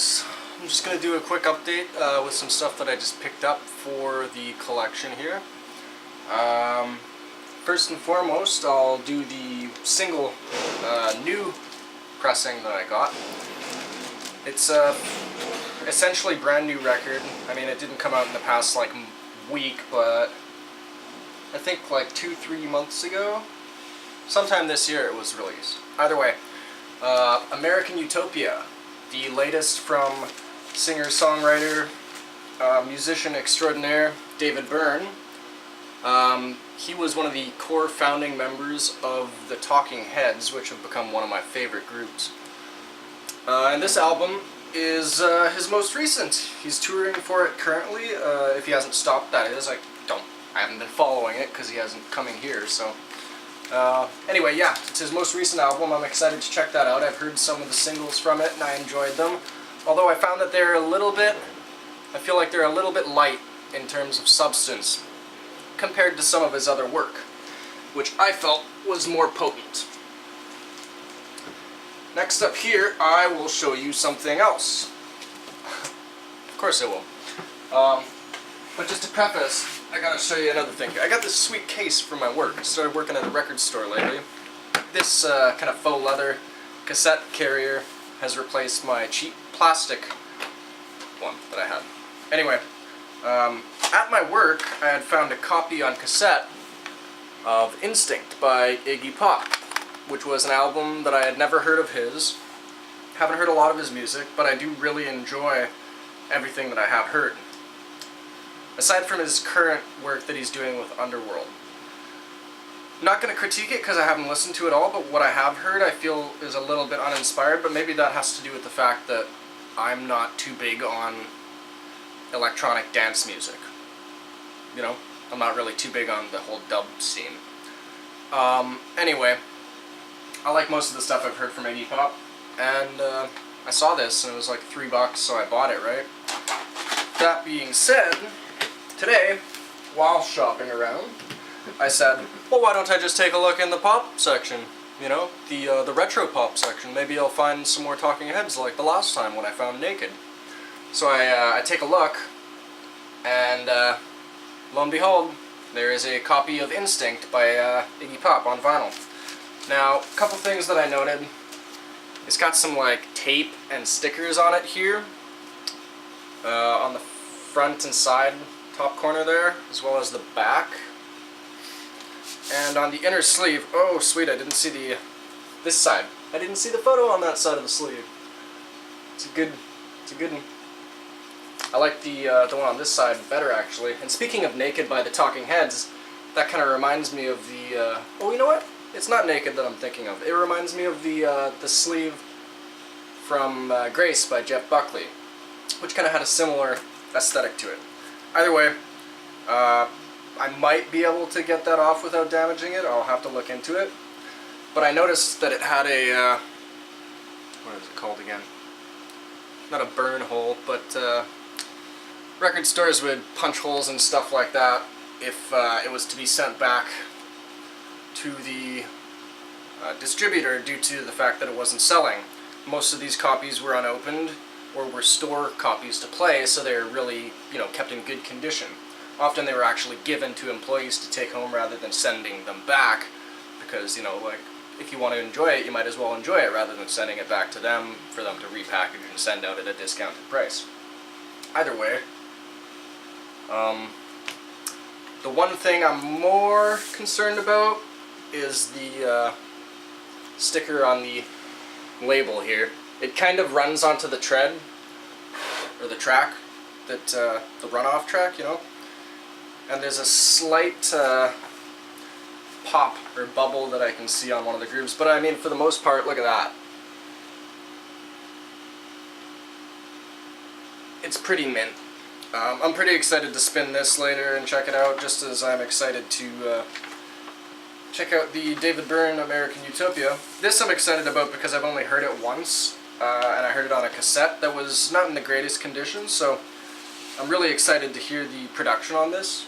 folks. I'm just going to do a quick update with some stuff that I just picked up for the collection here. First and foremost, I'll do the single new pressing that I got. It's a essentially brand new record. I mean, it didn't come out in the past like week, but I think like 2-3 months ago, sometime this year it was released. Either way, American Utopia, the latest from singer-songwriter, musician extraordinaire David Byrne. He was one of the core founding members of the Talking Heads, which have become one of my favorite groups. And this album is his most recent. He's touring for it currently. If he hasn't stopped, that is. I haven't been following it because he hasn't coming here. So anyway, yeah, it's his most recent album. I'm excited to check that out. I've heard some of the singles from it and I enjoyed them. Although I found that they're I feel like they're a little bit light in terms of substance compared to some of his other work, which I felt was more potent. Next up here, I will show you something else. Of course I will. But just to preface, I gotta show you another thing. I got this sweet case for my work. I started working at a record store lately. This kind of faux leather cassette carrier has replaced my cheap plastic one that I had. Anyway, at my work, I had found a copy on cassette of Instinct by Iggy Pop, which was an album that I had never heard of his. Haven't heard a lot of his music, but I do really enjoy everything that I have heard. Aside from his current work that he's doing with Underworld. I'm not going to critique it because I haven't listened to it all, but what I have heard I feel is a little bit uninspired, but maybe that has to do with the fact that I'm not too big on electronic dance music. You know, I'm not really too big on the whole dub scene. Anyway, I like most of the stuff I've heard from Iggy Pop, and I saw this and it was like $3, so I bought it, right? That being said, today, while shopping around, I said, well, why don't I just take a look in the pop section? You know, the retro pop section. Maybe I'll find some more Talking Heads like the last time when I found Naked. So I take a look, and lo and behold, there is a copy of Instinct by Iggy Pop on vinyl. Now, a couple things that I noted. It's got some like tape and stickers on it here, on the front and side top corner there, as well as the back. And on the inner sleeve, oh sweet, I didn't see this side. I didn't see the photo on that side of the sleeve. It's a good one. I like the one on this side better, actually. And speaking of Naked by the Talking Heads, that kind of reminds me of the, oh, you know what? It's not Naked that I'm thinking of. It reminds me of the sleeve from Grace by Jeff Buckley, which kind of had a similar aesthetic to it. Either way, I might be able to get that off without damaging it. I'll have to look into it. But I noticed that it had a, what is it called again? Not a burn hole, but record stores would punch holes and stuff like that if it was to be sent back to the distributor due to the fact that it wasn't selling. Most of these copies were unopened or were store copies to play, so they're really, you know, kept in good condition. Often they were actually given to employees to take home rather than sending them back, because, you know, like, if you want to enjoy it, you might as well enjoy it rather than sending it back to them for them to repackage and send out at a discounted price. Either way, the one thing I'm more concerned about is the sticker on the label here. It kind of runs onto the tread, or the track, that the runoff track, you know, and there's a slight pop or bubble that I can see on one of the grooves, but I mean, for the most part, look at that. It's pretty mint. I'm pretty excited to spin this later and check it out, just as I'm excited to check out the David Byrne American Utopia. This I'm excited about because I've only heard it once, and I heard it on a cassette that was not in the greatest condition, so I'm really excited to hear the production on this,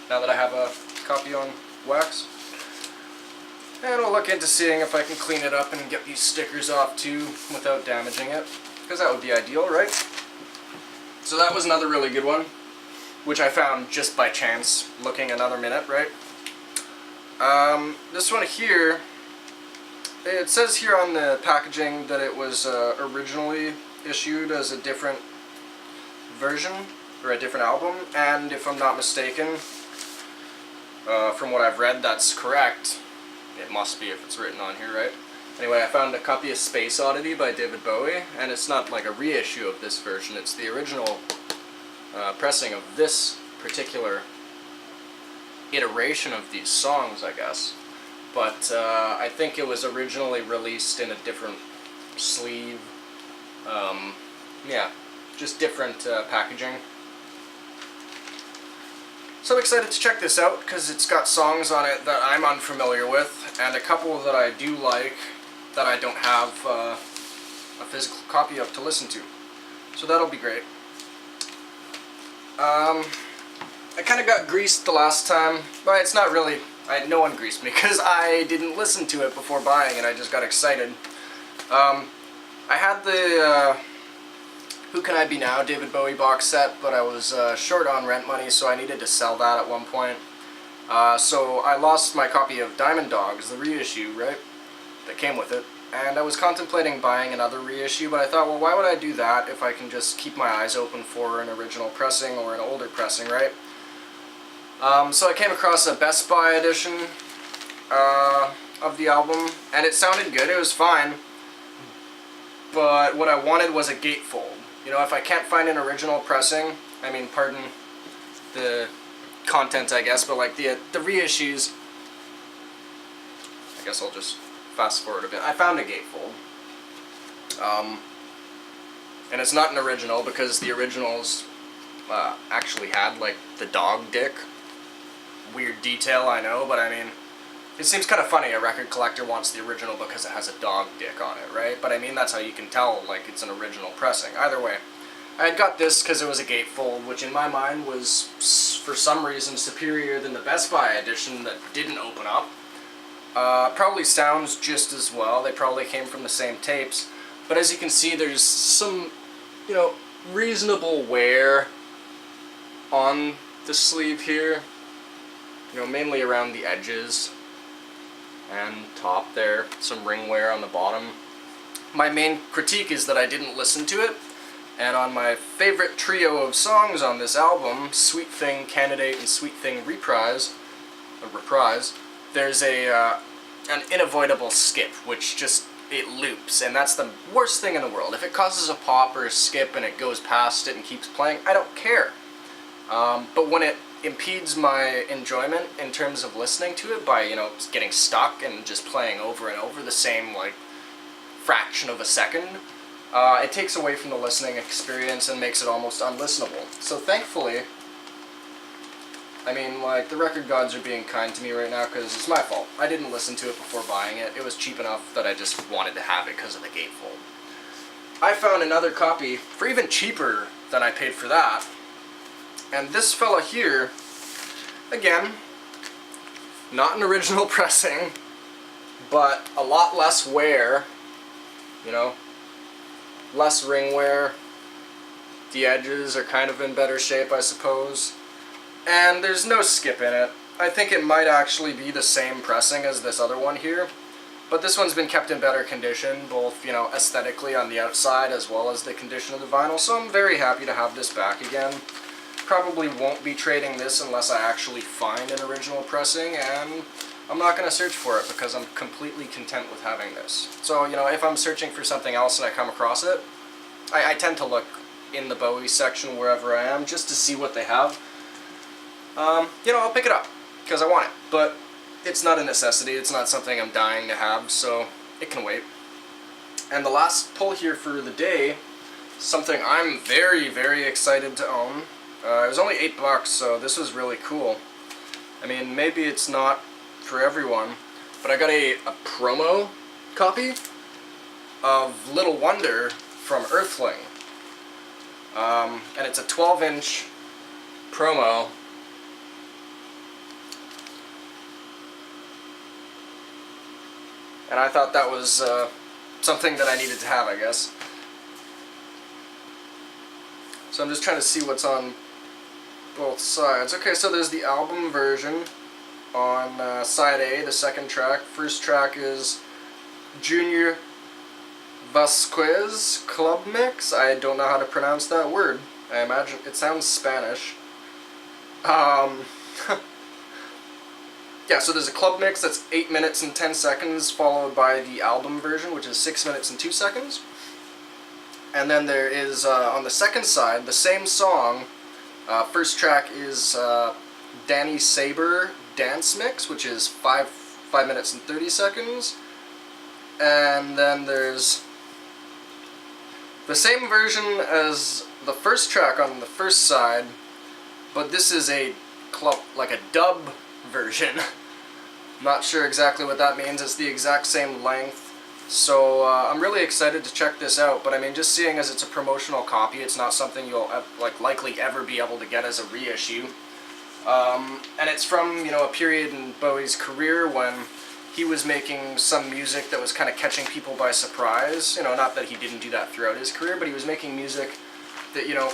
now that I have a copy on wax. And I'll look into seeing if I can clean it up and get these stickers off too without damaging it. because that would be ideal, right? So that was another really good one, which I found just by chance, looking another minute, right? This one here, it says here on the packaging that it was originally issued as a different version, or a different album, and if I'm not mistaken, from what I've read, that's correct. It must be if it's written on here, right? Anyway, I found a copy of Space Oddity by David Bowie, and it's not like a reissue of this version, it's the original pressing of this particular iteration of these songs, I guess. But I think it was originally released in a different sleeve. Yeah, just different packaging. So I'm excited to check this out because it's got songs on it that I'm unfamiliar with, and a couple that I do like that I don't have a physical copy of to listen to. So that'll be great. I kind of got greased the last time, but it's not really, no one greased me because I didn't listen to it before buying and I just got excited. I had the Who Can I Be Now David Bowie box set, but I was short on rent money, so I needed to sell that at one point. So I lost my copy of Diamond Dogs, the reissue, right, that came with it. And I was contemplating buying another reissue, but I thought, well, why would I do that if I can just keep my eyes open for an original pressing or an older pressing, right? So I came across a Best Buy edition of the album, and it sounded good, it was fine. But what I wanted was a gatefold. You know, if I can't find an original pressing, I mean, pardon the content, I guess, but like the reissues, I guess I'll just fast forward a bit. I found a gatefold. And it's not an original because the originals actually had like the dog dick. Weird detail, I know, but I mean, it seems kind of funny a record collector wants the original because it has a dog dick on it, right? But I mean, that's how you can tell like it's an original pressing. Either way, I had got this because it was a gatefold, which in my mind was for some reason superior than the Best Buy edition that didn't open up. Probably sounds just as well. They probably came from the same tapes. But as you can see, there's some, you know, reasonable wear on the sleeve here. You know, mainly around the edges and top there. Some ring wear on the bottom. My main critique is that I didn't listen to it. And on my favorite trio of songs on this album, Sweet Thing Candidate and Sweet Thing Reprise, there's an unavoidable skip, which just, it loops, and that's the worst thing in the world. If it causes a pop or a skip and it goes past it and keeps playing, I don't care. But when it impedes my enjoyment in terms of listening to it by, you know, getting stuck and just playing over and over the same, like, fraction of a second, it takes away from the listening experience and makes it almost unlistenable. So thankfully, I mean, like, the record gods are being kind to me right now because it's my fault. I didn't listen to it before buying it. It was cheap enough that I just wanted to have it because of the gatefold. I found another copy for even cheaper than I paid for that. And this fella here, again, not an original pressing, but a lot less wear, you know, less ring wear. The edges are kind of in better shape, I suppose. And there's no skip in it. I think it might actually be the same pressing as this other one here, but this one's been kept in better condition, both, you know, aesthetically on the outside as well as the condition of the vinyl, so I'm very happy to have this back again. Probably won't be trading this unless I actually find an original pressing, and I'm not going to search for it because I'm completely content with having this. So, you know, if I'm searching for something else and I come across it, I tend to look in the Bowie section wherever I am just to see what they have. You know, I'll pick it up because I want it, but it's not a necessity. It's not something I'm dying to have, so it can wait. And the last pull here for the day, something I'm very, very excited to own. It was only $8, so this was really cool. I mean, maybe it's not for everyone, but I got a promo copy of Little Wonder from Earthling. And it's a 12-inch promo. And I thought that was something that I needed to have, I guess. So I'm just trying to see what's on both sides. Okay, so there's the album version on side A, the second track. First track is Junior Vasquez Club Mix. I don't know how to pronounce that word. I imagine it sounds Spanish. Yeah, so there's a club mix that's 8 minutes and 10 seconds, followed by the album version, which is 6 minutes and 2 seconds. And then there is, on the second side, the same song. First track is Danny Saber Dance Mix, which is 5 minutes and 30 seconds. And then there's the same version as the first track on the first side, but this is a like a dub version. Not sure exactly what that means. It's the exact same length. So I'm really excited to check this out, but I mean, just seeing as it's a promotional copy, it's not something you'll likely ever be able to get as a reissue. And it's from, you know, a period in Bowie's career when he was making some music that was kind of catching people by surprise. You know, not that he didn't do that throughout his career, but he was making music that, you know,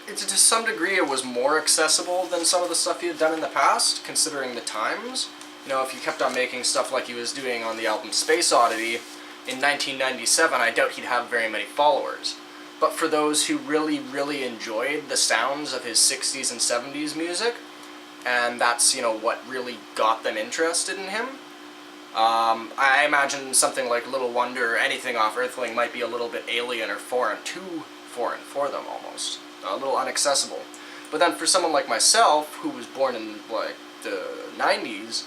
to some degree it was more accessible than some of the stuff he had done in the past, considering the times. You know, if he kept on making stuff like he was doing on the album Space Oddity in 1997, I doubt he'd have very many followers. But for those who really, really enjoyed the sounds of his 60s and 70s music, and that's, you know, what really got them interested in him, I imagine something like Little Wonder or anything off Earthling might be a little bit alien or foreign, too foreign for them almost. A little inaccessible. But then for someone like myself, who was born in, like, the 90s,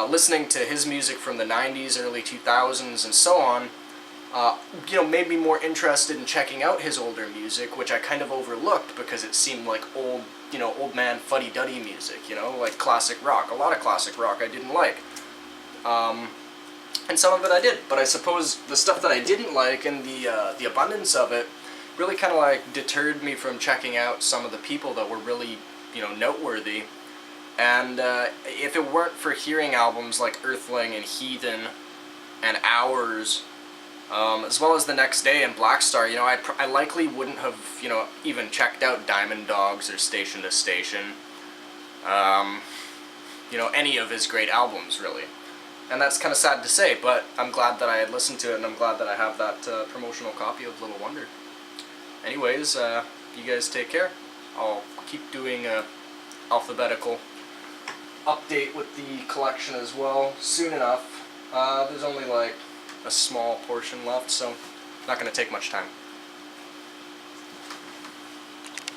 listening to his music from the 90s, early 2000s, and so on, you know, made me more interested in checking out his older music, which I kind of overlooked because it seemed like old, you know, old man fuddy-duddy music, you know, like classic rock. A lot of classic rock I didn't like. And some of it I did, but I suppose the stuff that I didn't like and the abundance of it really kind of like deterred me from checking out some of the people that were really, you know, noteworthy. And if it weren't for hearing albums like Earthling and Heathen and Hours, as well as The Next Day and Black Star, you know, I likely wouldn't have, you know, even checked out Diamond Dogs or Station to Station, you know, any of his great albums, really. And that's kind of sad to say, but I'm glad that I had listened to it, and I'm glad that I have that promotional copy of Little Wonder. Anyways, you guys take care. I'll keep doing a alphabetical update with the collection as well soon enough. There's only like a small portion left, so not going to take much time.